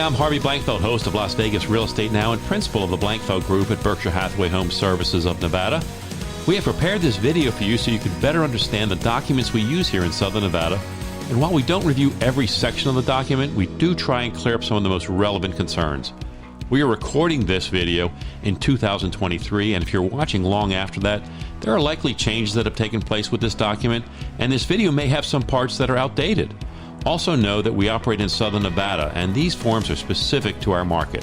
I'm Harvey Blankfeld, host of Las Vegas Real Estate Now and principal of the Blankfeld Group at Berkshire Hathaway Home Services of Nevada. We have prepared this video for you so you can better understand the documents we use here in Southern Nevada. And while we don't review every section of the document, we do try and clear up some of the most relevant concerns. We are recording this video in 2023, and if you're watching long after that, there are likely changes that have taken place with this document, and this video may have some parts that are outdated. Also know that we operate in Southern Nevada, and these forms are specific to our market.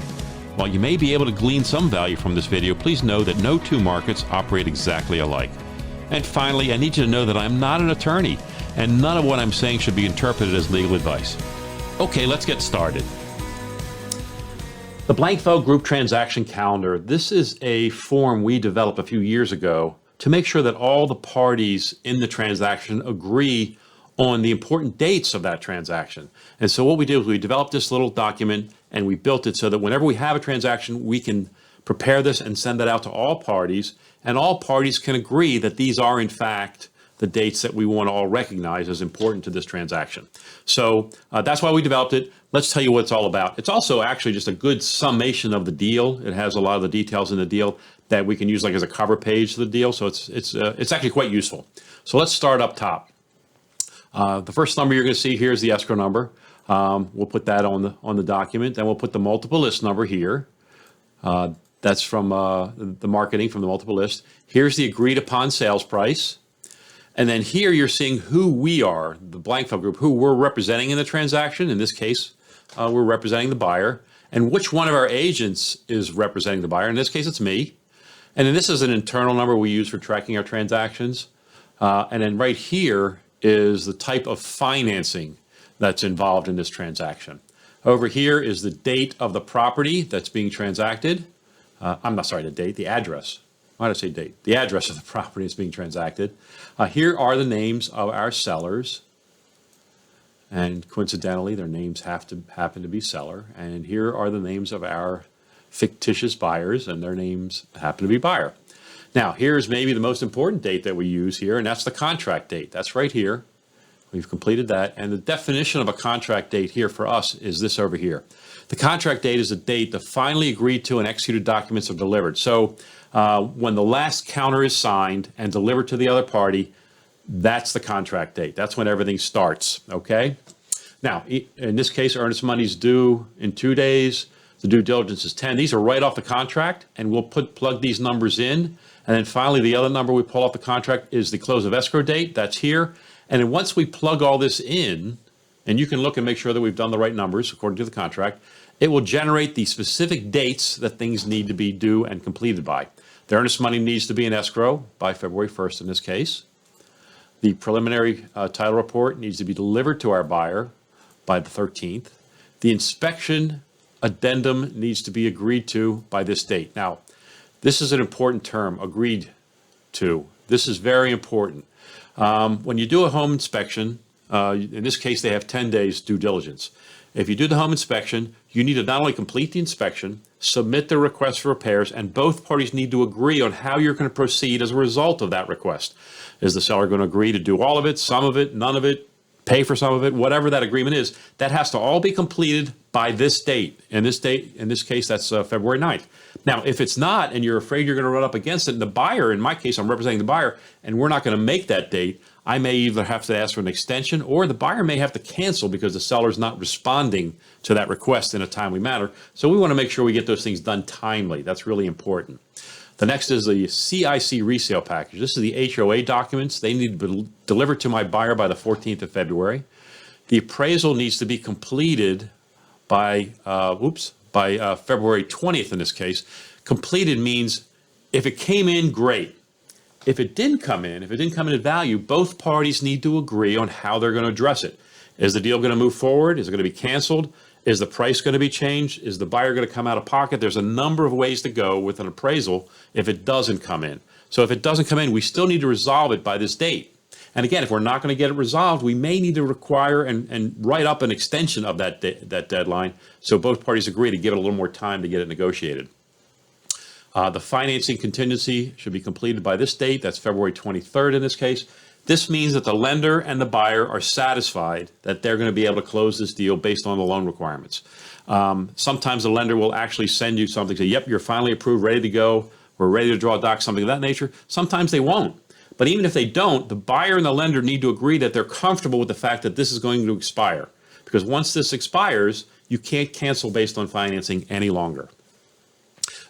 While you may be able to glean some value from this video, please know that no two markets operate exactly alike. And finally, I need you to know that I'm not an attorney, and none of what I'm saying should be interpreted as legal advice. Okay, let's get started. The Blankfeld Group Transaction Calendar. This is a form we developed a few years ago to make sure that all the parties in the transaction agree on the important dates of that transaction. And so what we did was we developed this little document and we built it so that whenever we have a transaction, we can prepare this and send that out to all parties, and all parties can agree that these are in fact the dates that we want to all recognize as important to this transaction. So that's why we developed it. Let's tell you what it's all about. It's also actually just a good summation of the deal. It has a lot of the details in the deal that we can use like as a cover page of the deal. So it's actually quite useful. So let's start up top. The first number you're going to see here is the escrow number. We'll put that on the document. Then we'll put the multiple list number here. That's from the marketing from the multiple list. Here's the agreed upon sales price. And then here you're seeing who we are, the Blankfeld Group, who we're representing in the transaction. In this case, we're representing the buyer. And which one of our agents is representing the buyer. In this case, it's me. And then this is an internal number we use for tracking our transactions. And then right here is the type of financing that's involved in this transaction. Over here is the date of the property that's being transacted. The address. Why did I say date? The address of the property is being transacted. Here are the names of our sellers. And coincidentally, their names happen to be seller. And here are the names of our fictitious buyers, and their names happen to be buyer. Now, here's maybe the most important date that we use here, and that's the contract date. That's right here. We've completed that. And the definition of a contract date here for us is this over here. The contract date is the date the finally agreed to and executed documents are delivered. So when the last counter is signed and delivered to the other party, that's the contract date. That's when everything starts, okay? Now, in this case, earnest money is due in 2 days. The due diligence is 10. These are right off the contract, and we'll plug these numbers in. And then finally, the other number we pull off the contract is the close of escrow date. That's here. And then once we plug all this in, and you can look and make sure that we've done the right numbers according to the contract, it will generate the specific dates that things need to be due and completed by. The earnest money needs to be in escrow by February 1st in this case. The preliminary title report needs to be delivered to our buyer by the 13th. The inspection addendum needs to be agreed to by this date. Now, this is an important term, agreed to. This is very important. When you do a home inspection, in this case, they have 10 days due diligence. If you do the home inspection, you need to not only complete the inspection, submit the request for repairs, and both parties need to agree on how you're going to proceed as a result of that request. Is the seller going to agree to do all of it, some of it, none of it, pay for some of it, whatever that agreement is? That has to all be completed by this date. In this case, that's February 9th. Now, if it's not, and you're afraid you're going to run up against it, and the buyer, in my case, I'm representing the buyer, and we're not going to make that date, I may either have to ask for an extension, or the buyer may have to cancel because the seller's not responding to that request in a timely manner. So we want to make sure we get those things done timely. That's really important. The next is the CIC resale package. This is the HOA documents. They need to be delivered to my buyer by the 14th of February. The appraisal needs to be completed by February 20th in this case. Completed means if it came in, great. If it didn't come in at value, both parties need to agree on how they're going to address it. Is the deal going to move forward? Is it going to be canceled? Is the price going to be changed? Is the buyer going to come out of pocket? There's a number of ways to go with an appraisal if it doesn't come in. So if it doesn't come in, we still need to resolve it by this date. And again, if we're not going to get it resolved, we may need to require and write up an extension of that deadline so both parties agree to give it a little more time to get it negotiated. The financing contingency should be completed by this date. That's February 23rd in this case. This means that the lender and the buyer are satisfied that they're going to be able to close this deal based on the loan requirements. Sometimes the lender will actually send you something, say, yep, you're finally approved, ready to go, we're ready to draw docs, something of that nature. Sometimes they won't. But even if they don't, the buyer and the lender need to agree that they're comfortable with the fact that this is going to expire. Because once this expires, you can't cancel based on financing any longer.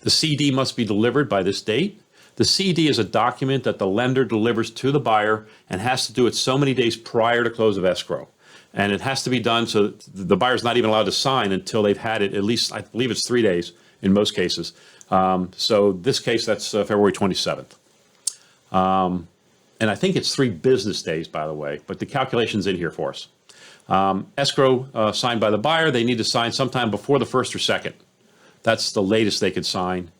The CD must be delivered by this date. The CD is a document that the lender delivers to the buyer and has to do it so many days prior to close of escrow. And it has to be done so the buyer's not even allowed to sign until they've had it at least, I believe it's 3 days in most cases. So this case, that's February 27th. And I think it's 3 business days, by the way, but the calculation's in here for us. Escrow signed by the buyer, they need to sign sometime before the 1st or 2nd. That's the latest they could sign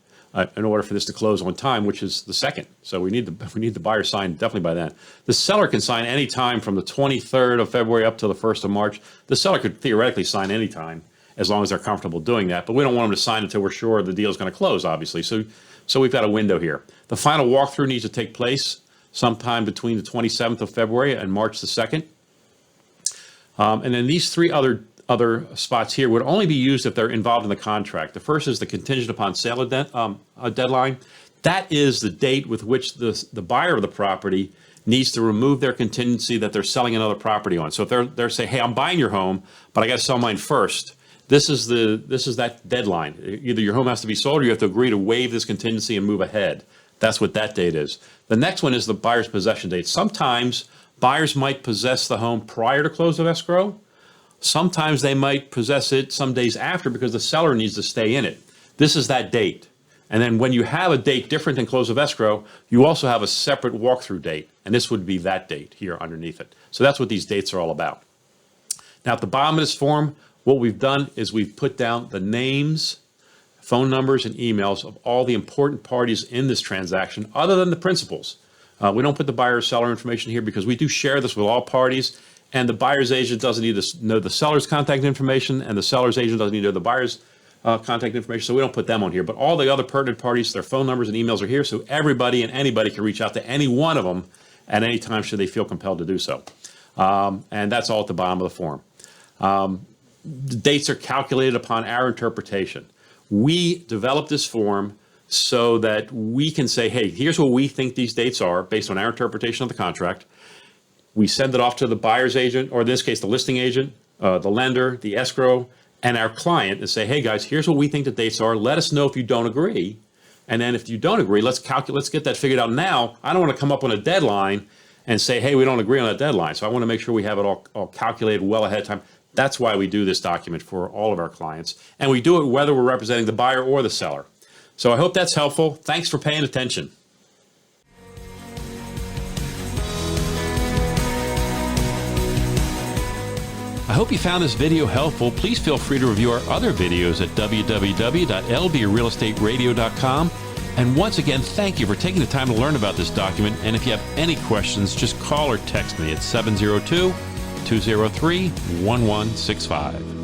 in order for this to close on time, which is the 2nd. So we need the buyer signed definitely by then. The seller can sign any time from the 23rd of February up to the 1st of March. The seller could theoretically sign any time as long as they're comfortable doing that, but we don't want them to sign until we're sure the deal is going to close, obviously. So we've got a window here. The final walkthrough needs to take place sometime between the 27th of February and March the 2nd. And then these 3 other spots here would only be used if they're involved in the contract. The first is the contingent upon sale deadline. That is the date with which the buyer of the property needs to remove their contingency that they're selling another property on. So if they're saying, hey, I'm buying your home, but I got to sell mine first. This is that deadline. Either your home has to be sold or you have to agree to waive this contingency and move ahead. That's what that date is. The next one is the buyer's possession date. Sometimes buyers might possess the home prior to close of escrow. Sometimes they might possess it some days after because the seller needs to stay in it. This is that date. And then when you have a date different than close of escrow, you also have a separate walkthrough date. And this would be that date here underneath it. So that's what these dates are all about. Now at the bottom of this form, what we've done is we've put down the names, phone numbers, and emails of all the important parties in this transaction other than the principals. We don't put the buyer or seller information here because we do share this with all parties, and the buyer's agent doesn't need to know the seller's contact information, and the seller's agent doesn't need to know the buyer's contact information, so we don't put them on here. But all the other pertinent parties, their phone numbers and emails are here, so everybody and anybody can reach out to any one of them at any time should they feel compelled to do so. And that's all at the bottom of the form. The dates are calculated upon our interpretation. We developed this form so that we can say, hey, here's what we think these dates are based on our interpretation of the contract. We send it off to the buyer's agent, or in this case, the listing agent, the lender, the escrow, and our client and say, hey guys, here's what we think the dates are. Let us know if you don't agree. And then if you don't agree, let's get that figured out now. I don't want to come up on a deadline and say, hey, we don't agree on that deadline. So I want to make sure we have it all calculated well ahead of time. That's why we do this document for all of our clients. And we do it whether we're representing the buyer or the seller. So I hope that's helpful. Thanks for paying attention. I hope you found this video helpful. Please feel free to review our other videos at www.lbrealestateradio.com. And once again, thank you for taking the time to learn about this document. And if you have any questions, just call or text me at 702-203-1165.